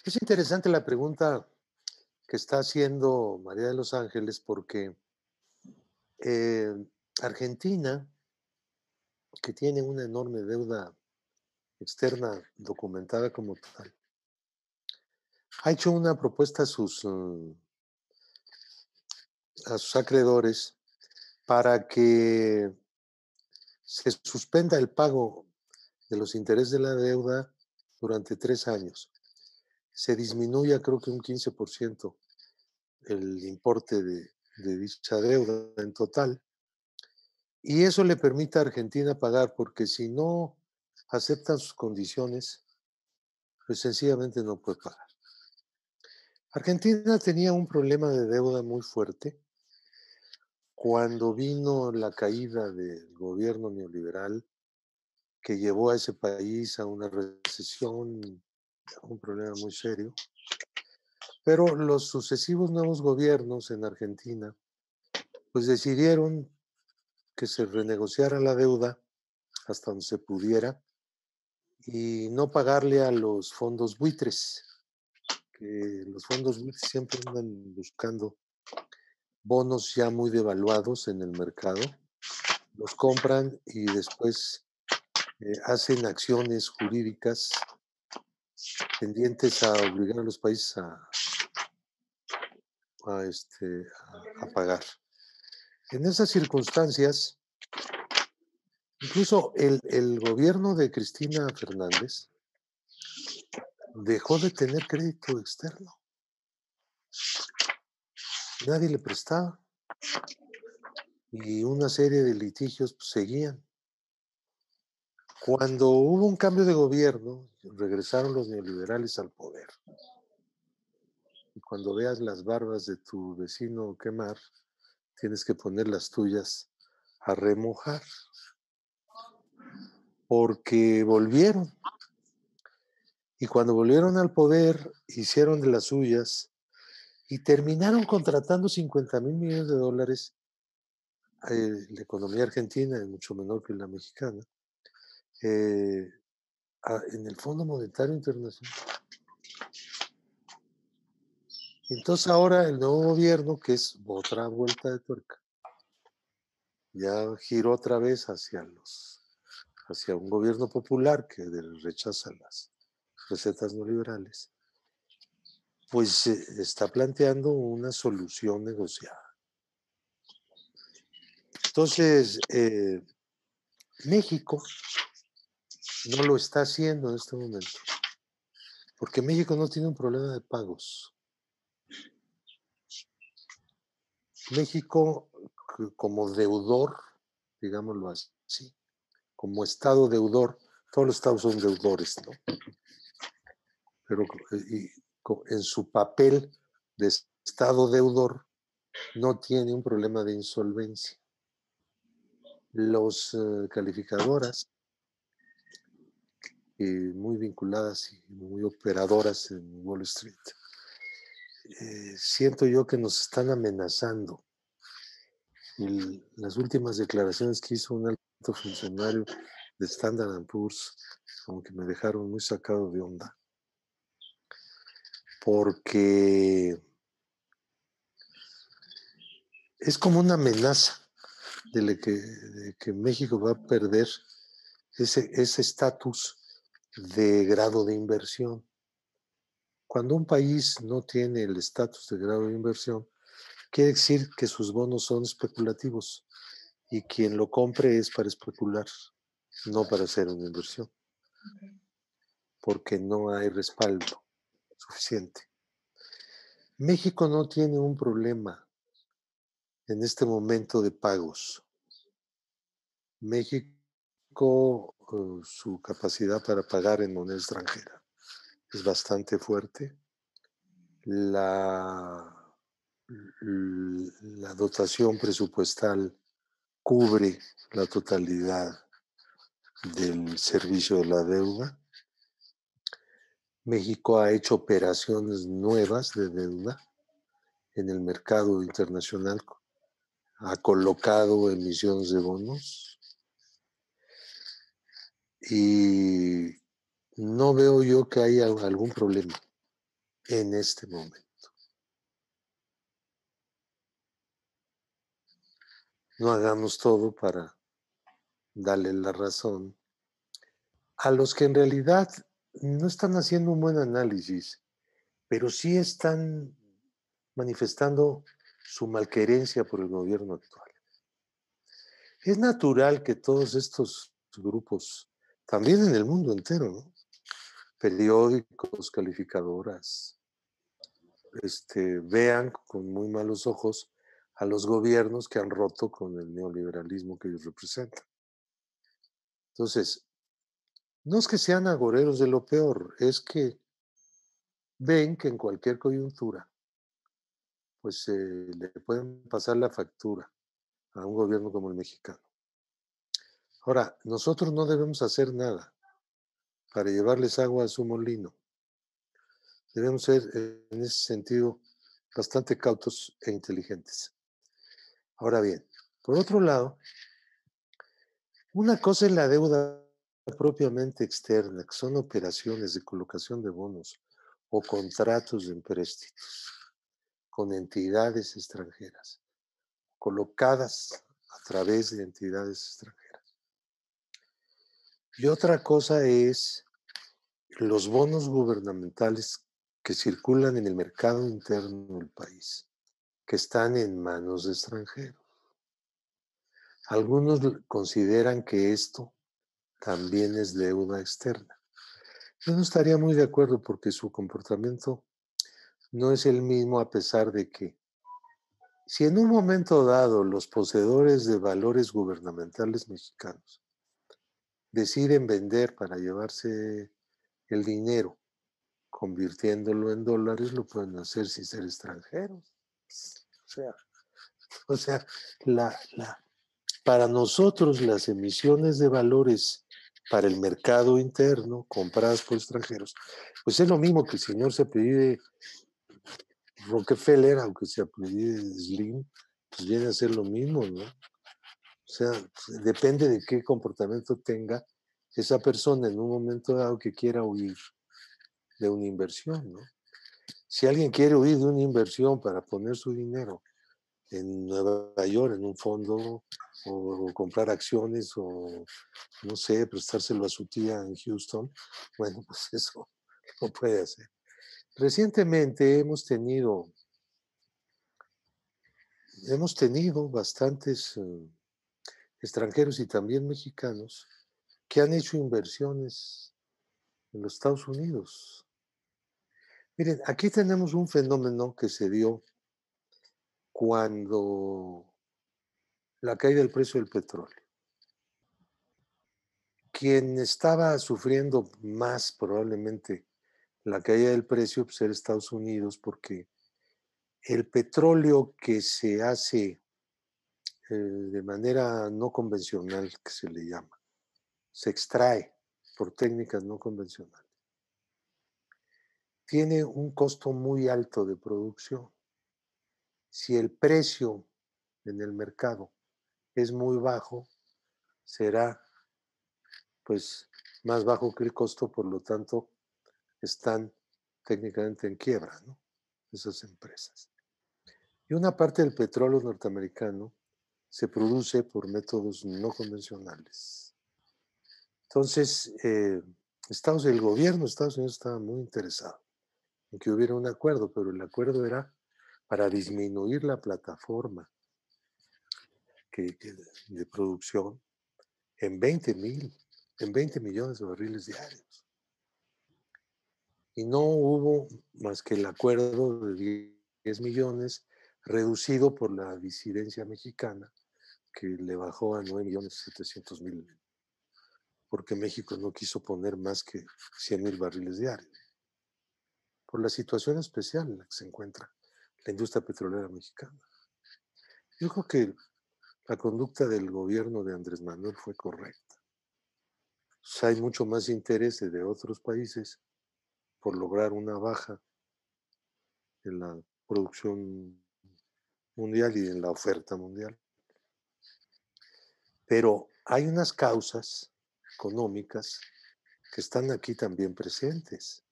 Es interesante la pregunta que está haciendo María de los Ángeles porque eh, Argentina, que tiene una enorme deuda externa documentada como tal, ha hecho una propuesta a sus acreedores para que se suspenda el pago de los intereses de la deuda durante 3 años. Se disminuya, creo que un 15% el importe de dicha deuda en total. Y eso le permite a Argentina pagar, porque si no aceptan sus condiciones, pues sencillamente no puede pagar. Argentina tenía un problema de deuda muy fuerte cuando vino la caída del gobierno neoliberal que llevó a ese país a una recesión, a un problema muy serio. Pero los sucesivos nuevos gobiernos en Argentina, pues decidieron que se renegociara la deuda hasta donde se pudiera y no pagarle a los fondos buitres, que los fondos buitres siempre andan buscando bonos ya muy devaluados en el mercado, los compran y después hacen acciones jurídicas tendientes a obligar a los países a pagar. En esas circunstancias, incluso el gobierno de Cristina Fernández dejó de tener crédito externo. Nadie le prestaba y una serie de litigios pues, seguían. Cuando hubo un cambio de gobierno, regresaron los neoliberales al poder. Y cuando veas las barbas de tu vecino quemar, tienes que poner las tuyas a remojar, porque volvieron. Y cuando volvieron al poder, hicieron de las suyas y terminaron contratando 50,000 millones de dólares. La economía argentina es mucho menor que la mexicana. eh, en el Fondo Monetario Internacional. Entonces ahora el nuevo gobierno, que es otra vuelta de tuerca, ya giró otra vez hacia un gobierno popular que rechaza las recetas neoliberales, pues está planteando una solución negociada. Entonces, México no lo está haciendo en este momento, porque México no tiene un problema de pagos. México, como deudor, digámoslo así, como Estado deudor, todos los estados son deudores, ¿no? Pero en su papel de Estado deudor no tiene un problema de insolvencia. Los calificadoras, muy vinculadas y muy operadoras en Wall Street, siento yo que nos están amenazando. Las últimas declaraciones que hizo un alto funcionario de Standard Poor's, como que me dejaron muy sacado de onda, porque es como una amenaza de que México va a perder ese estatus de grado de inversión. Cuando un país no tiene el estatus de grado de inversión, quiere decir que sus bonos son especulativos y quien lo compre es para especular, no para hacer una inversión, porque no hay respaldo suficiente. México no tiene un problema en este momento de pagos. México, su capacidad para pagar en moneda extranjera es bastante fuerte. La, la dotación presupuestal cubre la totalidad del servicio de la deuda. México ha hecho operaciones nuevas de deuda en el mercado internacional, ha colocado emisiones de bonos y no veo yo que haya algún problema. en este momento. No hagamos todo para darle la razón a los que en realidad no están haciendo un buen análisis, pero sí están manifestando su malquerencia por el gobierno actual. Es natural que todos estos grupos, también en el mundo entero, ¿no? Periódicos, calificadoras, vean con muy malos ojos a los gobiernos que han roto con el neoliberalismo que ellos representan. Entonces, no es que sean agoreros de lo peor, es que ven que en cualquier coyuntura, pues le pueden pasar la factura a un gobierno como el mexicano. Ahora, nosotros no debemos hacer nada para llevarles agua a su molino. Debemos ser, en ese sentido, bastante cautos e inteligentes. Ahora bien, por otro lado, una cosa es la deuda propiamente externa, que son operaciones de colocación de bonos o contratos de empréstitos con entidades extranjeras, colocadas a través de entidades extranjeras. Y otra cosa es los bonos gubernamentales que circulan en el mercado interno del país, que están en manos de extranjeros. Algunos consideran que esto también es deuda externa. Yo no estaría muy de acuerdo porque su comportamiento no es el mismo a pesar de que si en un momento dado los poseedores de valores gubernamentales mexicanos deciden vender para llevarse el dinero, convirtiéndolo en dólares, lo pueden hacer sin ser extranjeros. O sea, o sea para nosotros las emisiones de valores para el mercado interno compradas por extranjeros, pues es lo mismo que el señor se apellide Rockefeller, aunque se apellide Slim, pues viene a ser lo mismo, ¿no? O sea, depende de qué comportamiento tenga esa persona en un momento dado que quiera huir de una inversión, ¿no? Si alguien quiere huir de una inversión para poner su dinero en Nueva York, en un fondo, o comprar acciones, o no sé, prestárselo a su tía en Houston, bueno, pues eso lo puede hacer. Recientemente hemos tenido bastantes extranjeros y también mexicanos que han hecho inversiones en los Estados Unidos. Miren, aquí tenemos un fenómeno que se dio cuando la caída del precio del petróleo. Quien estaba sufriendo más probablemente la caída del precio pues era Estados Unidos porque el petróleo que se hace de manera no convencional, que se le llama, se extrae por técnicas no convencionales, tiene un costo muy alto de producción. Si el precio en el mercado es muy bajo, será pues más bajo que el costo, por lo tanto están técnicamente en quiebra, ¿no? Esas empresas. Y una parte del petróleo norteamericano se produce por métodos no convencionales. Entonces, el gobierno de Estados Unidos estaba muy interesado en que hubiera un acuerdo, pero el acuerdo era para disminuir la plataforma de producción en 20 millones de barriles diarios. Y no hubo más que el acuerdo de 10 millones, reducido por la disidencia mexicana, que le bajó a 9.700.000, porque México no quiso poner más que 100.000 barriles diarios, por la situación especial en la que se encuentra la industria petrolera mexicana. Yo creo que la conducta del gobierno de Andrés Manuel fue correcta. O sea, hay mucho más interés de otros países por lograr una baja en la producción mundial y en la oferta mundial. Pero hay unas causas económicas que están aquí también presentes.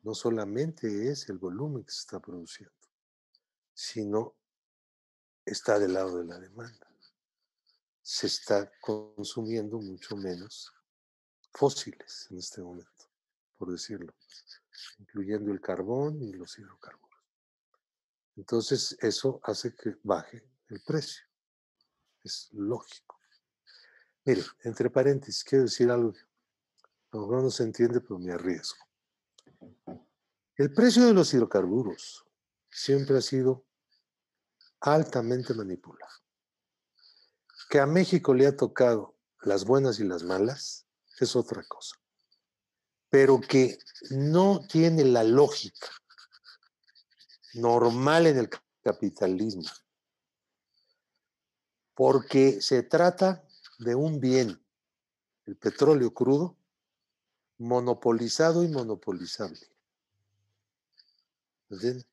no solamente es el volumen que se está produciendo, sino está del lado de la demanda. Se está consumiendo mucho menos fósiles en este momento, por decirlo, incluyendo el carbón y los hidrocarburos. Entonces, eso hace que baje el precio. Es lógico. Mire, entre paréntesis, quiero decir algo que a lo mejor no se entiende, pero me arriesgo. El precio de los hidrocarburos siempre ha sido altamente manipulado. Que a México le ha tocado las buenas y las malas es otra cosa. Pero que no tiene la lógica normal en el capitalismo, porque se trata de un bien, el petróleo crudo, monopolizado y monopolizable. ¿Entiendes?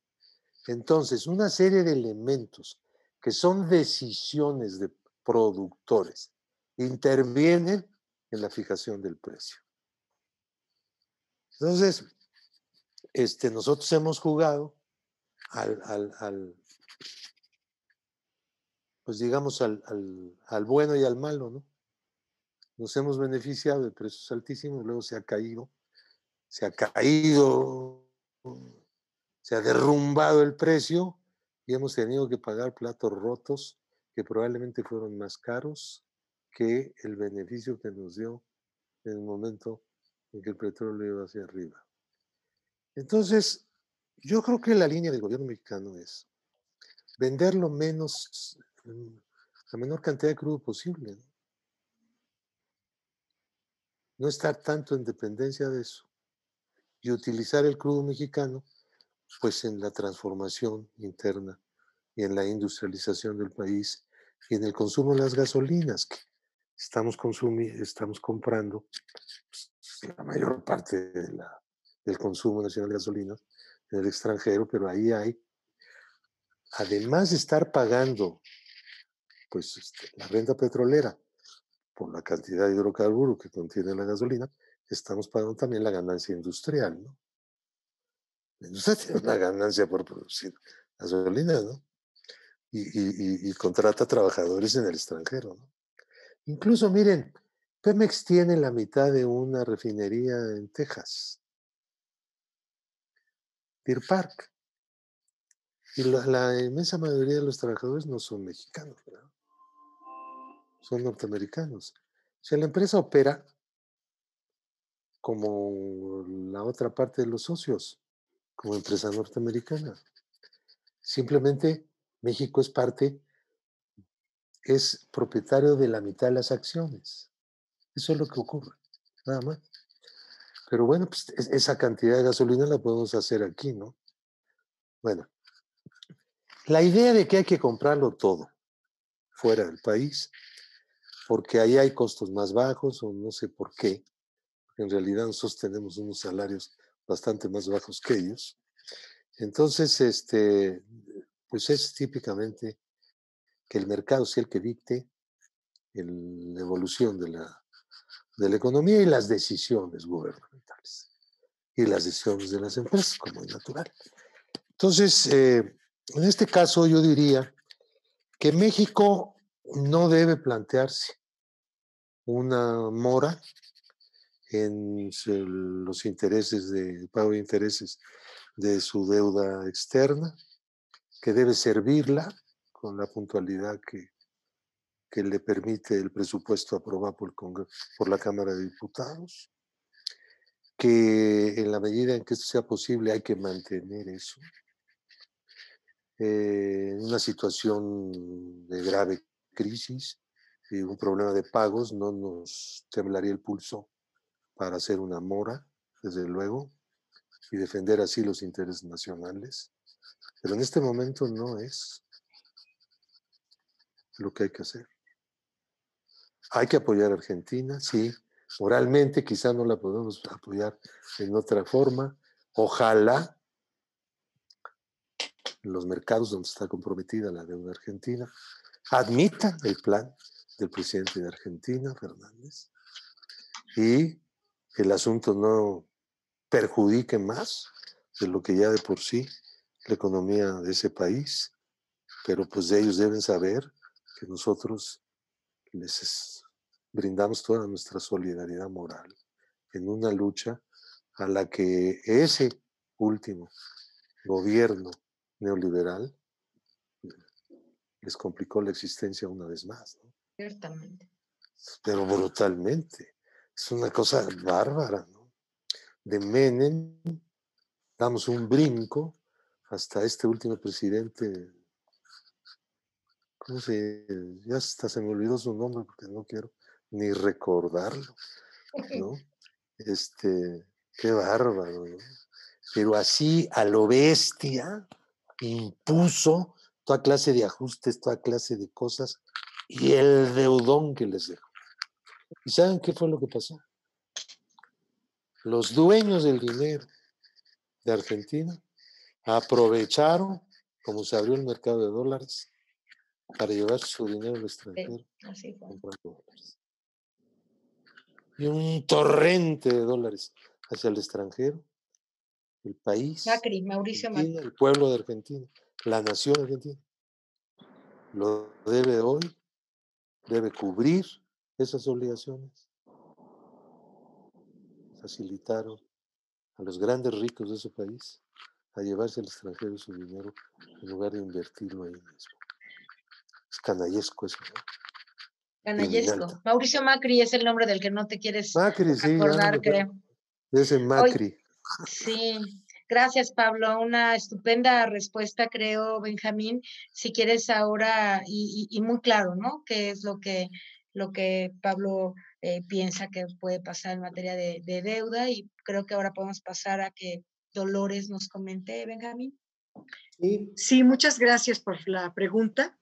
Entonces, una serie de elementos que son decisiones de productores intervienen en la fijación del precio. Entonces, nosotros hemos jugado pues digamos, al bueno y al malo, ¿no? Nos hemos beneficiado de precios altísimos, luego se ha caído, se ha derrumbado el precio y hemos tenido que pagar platos rotos que probablemente fueron más caros que el beneficio que nos dio en el momento en que el petróleo iba hacia arriba. Entonces, yo creo que la línea del gobierno mexicano es vender lo menos, la menor cantidad de crudo posible, ¿no? No estar tanto en dependencia de eso y utilizar el crudo mexicano pues en la transformación interna y en la industrialización del país y en el consumo de las gasolinas que estamos comprando pues, la mayor parte del consumo nacional de gasolinas en el extranjero, pero ahí hay, además de estar pagando pues la renta petrolera por la cantidad de hidrocarburo que contiene la gasolina, estamos pagando también la ganancia industrial, ¿no? La industria tiene una ganancia por producir gasolina, ¿no? Y contrata trabajadores en el extranjero, ¿no? Incluso, miren, Pemex tiene la mitad de una refinería en Texas, Deer Park, y la inmensa mayoría de los trabajadores no son mexicanos, ¿verdad? Son norteamericanos. O sea, la empresa opera como la otra parte de los socios, como empresa norteamericana. Simplemente México es propietario de la mitad de las acciones. Eso es lo que ocurre, nada más. Pero bueno, pues esa cantidad de gasolina la podemos hacer aquí, ¿no? Bueno, la idea de que hay que comprarlo todo fuera del país, porque ahí hay costos más bajos o no sé por qué, en realidad nosotros tenemos unos salarios bastante más bajos que ellos. Entonces, pues es típicamente que el mercado sea el que dicte la evolución de la economía y las decisiones gubernamentales y las decisiones de las empresas, como es natural. Entonces, en este caso yo diría que México no debe plantearse una mora en los intereses de pago de intereses de su deuda externa, que debe servirla con la puntualidad que le permite el presupuesto aprobado por la Cámara de Diputados, que en la medida en que esto sea posible hay que mantener eso. En una situación de grave crisis y un problema de pagos, no nos temblaría el pulso para hacer una mora, desde luego, y defender así los intereses nacionales. Pero en este momento no es lo que hay que hacer. Hay que apoyar a Argentina, sí. Moralmente quizá no la podemos apoyar en otra forma. Ojalá los mercados donde está comprometida la deuda argentina admitan el plan del presidente de Argentina, Fernández, y el asunto no perjudique más de lo que ya de por sí la economía de ese país, pero pues ellos deben saber que nosotros les brindamos toda nuestra solidaridad moral en una lucha a la que ese último gobierno neoliberal les complicó la existencia una vez más, ¿no? Ciertamente. Pero brutalmente. Es una cosa bárbara, ¿no? De Menem damos un brinco hasta este último presidente, ¿cómo se? Ya hasta se me olvidó su nombre porque no quiero ni recordarlo, ¿no? Qué bárbaro, ¿no? Pero así a lo bestia impuso toda clase de ajustes, toda clase de cosas y el deudón que les dejó. ¿Y saben qué fue lo que pasó? Los dueños del dinero de Argentina aprovecharon, como se abrió el mercado de dólares, para llevar su dinero al Sí, extranjero así fue. comprando dólares. Y un torrente de dólares hacia el extranjero, el país, Macri, Mauricio Macri. Argentina, el pueblo de Argentina, la nación argentina, lo debe hoy, debe cubrir esas obligaciones. Facilitaron a los grandes ricos de ese país a llevarse al extranjero su dinero en lugar de invertirlo ahí mismo. Es canallesco eso, ¿no? Criminal Canallesco. también. Mauricio Macri es el nombre del que no te quieres Macri, sí, ya no me acordar, acuerdo. creo. De ese Hoy, Macri. sí. Gracias, Pablo. Una estupenda respuesta, creo, Benjamín. Si quieres ahora, y muy claro, ¿no? ¿Qué es lo que Pablo piensa que puede pasar en materia de deuda? Y creo que ahora podemos pasar a que Dolores nos comente, Benjamín. Sí, muchas gracias por la pregunta.